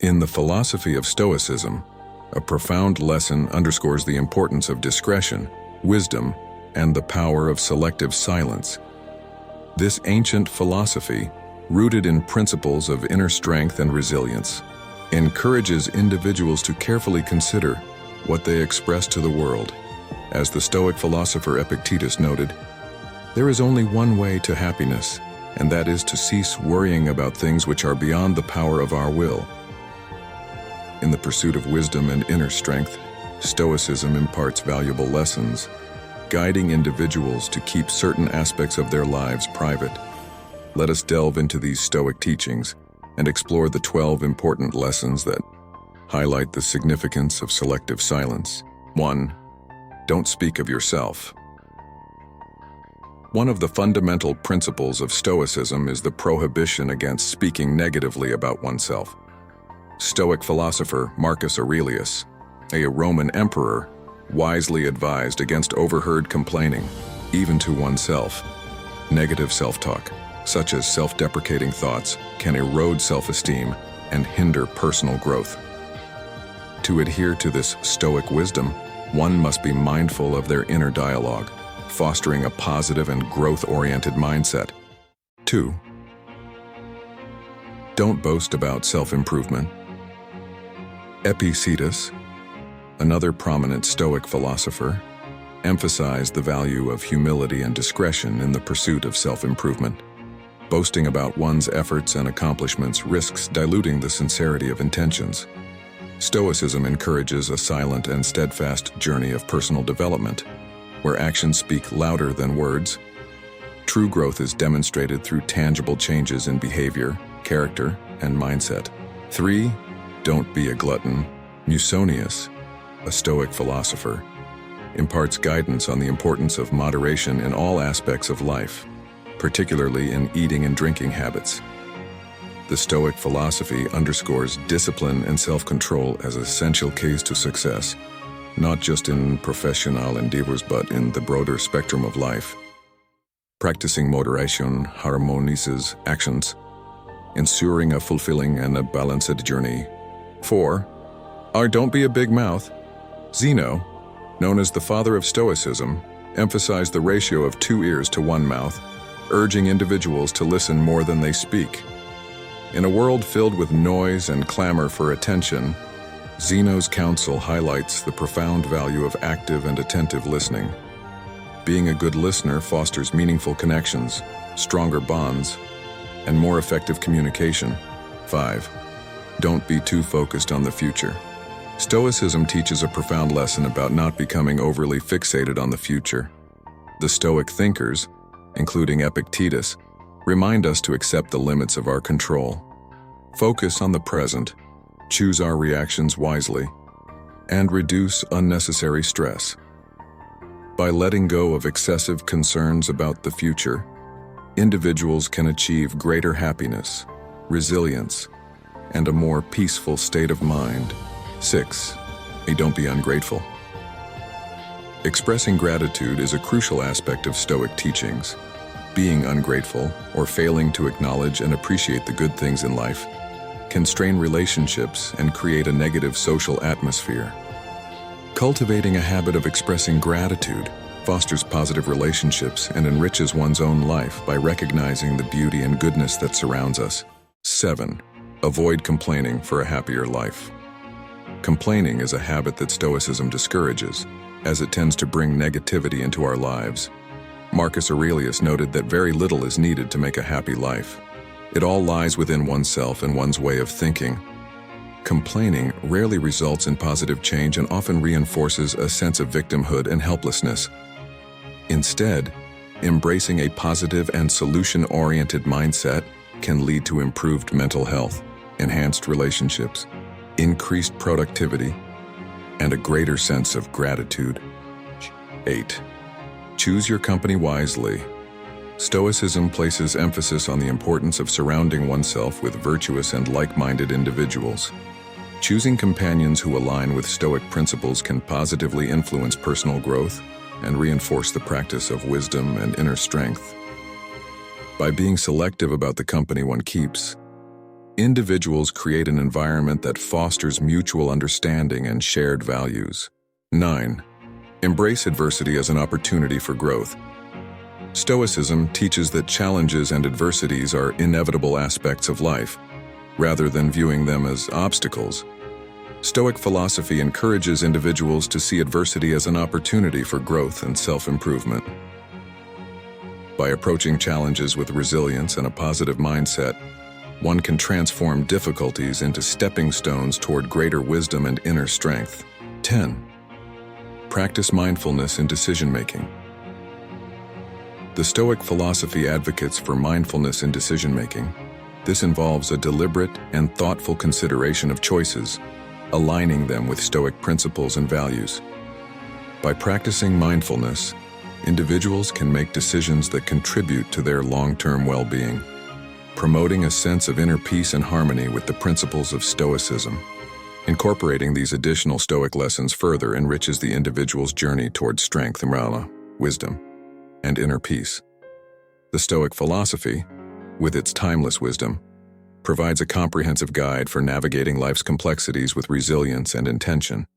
In the philosophy of Stoicism, a profound lesson underscores the importance of discretion, wisdom, and the power of selective silence. This ancient philosophy, rooted in principles of inner strength and resilience, encourages individuals to carefully consider what they express to the world. As the Stoic philosopher Epictetus noted, there is only one way to happiness, and that is to cease worrying about things which are beyond the power of our will. In the pursuit of wisdom and inner strength, Stoicism imparts valuable lessons, guiding individuals to keep certain aspects of their lives private. Let us delve into these Stoic teachings and explore the 12 important lessons that highlight the significance of selective silence. 1. Don't speak of yourself. One of the fundamental principles of Stoicism is the prohibition against speaking negatively about oneself. Stoic philosopher Marcus Aurelius, a Roman emperor, wisely advised against overheard complaining, even to oneself. Negative self-talk, such as self-deprecating thoughts, can erode self-esteem and hinder personal growth. To adhere to this Stoic wisdom, one must be mindful of their inner dialogue, fostering a positive and growth-oriented mindset. 2. Don't boast about self-improvement. Epictetus, another prominent Stoic philosopher, emphasized the value of humility and discretion in the pursuit of self-improvement. Boasting about one's efforts and accomplishments risks diluting the sincerity of intentions. Stoicism encourages a silent and steadfast journey of personal development, where actions speak louder than words. True growth is demonstrated through tangible changes in behavior, character, and mindset. 3. Don't be a glutton. Musonius, a Stoic philosopher, imparts guidance on the importance of moderation in all aspects of life, particularly in eating and drinking habits. The Stoic philosophy underscores discipline and self-control as essential keys to success, not just in professional endeavors but in the broader spectrum of life. Practicing moderation harmonizes actions, ensuring a fulfilling and a balanced journey. 4. Don't be a big mouth. Zeno, known as the father of Stoicism, emphasized the ratio of 2 ears to 1 mouth, urging individuals to listen more than they speak. In a world filled with noise and clamor for attention, Zeno's counsel highlights the profound value of active and attentive listening. Being a good listener fosters meaningful connections, stronger bonds, and more effective communication. 5. Don't be too focused on the future. Stoicism teaches a profound lesson about not becoming overly fixated on the future. The Stoic thinkers, including Epictetus, remind us to accept the limits of our control. Focus on the present, choose our reactions wisely, and reduce unnecessary stress. By letting go of excessive concerns about the future, individuals can achieve greater happiness, resilience, and a more peaceful state of mind. 6. Don't be ungrateful. Expressing gratitude is a crucial aspect of Stoic teachings. Being ungrateful, or failing to acknowledge and appreciate the good things in life, can strain relationships and create a negative social atmosphere. Cultivating a habit of expressing gratitude fosters positive relationships and enriches one's own life by recognizing the beauty and goodness that surrounds us. 7. Avoid complaining for a happier life. Complaining is a habit that Stoicism discourages, as it tends to bring negativity into our lives. Marcus Aurelius noted that very little is needed to make a happy life. It all lies within oneself and one's way of thinking. Complaining rarely results in positive change and often reinforces a sense of victimhood and helplessness. Instead, embracing a positive and solution-oriented mindset can lead to improved mental health, enhanced relationships, increased productivity, and a greater sense of gratitude. 8. Choose your company wisely. Stoicism places emphasis on the importance of surrounding oneself with virtuous and like-minded individuals. Choosing companions who align with Stoic principles can positively influence personal growth and reinforce the practice of wisdom and inner strength. By being selective about the company one keeps, individuals create an environment that fosters mutual understanding and shared values. 9. Embrace adversity as an opportunity for growth. Stoicism teaches that challenges and adversities are inevitable aspects of life, rather than viewing them as obstacles. Stoic philosophy encourages individuals to see adversity as an opportunity for growth and self-improvement. By approaching challenges with resilience and a positive mindset, one can transform difficulties into stepping stones toward greater wisdom and inner strength. 10. Practice mindfulness in decision-making. The Stoic philosophy advocates for mindfulness in decision-making. This involves a deliberate and thoughtful consideration of choices, aligning them with Stoic principles and values. By practicing mindfulness, individuals can make decisions that contribute to their long-term well-being, promoting a sense of inner peace and harmony with the principles of Stoicism. Incorporating these additional Stoic lessons further enriches the individual's journey toward strength, morale, wisdom, and inner peace. The Stoic philosophy, with its timeless wisdom, provides a comprehensive guide for navigating life's complexities with resilience and intention.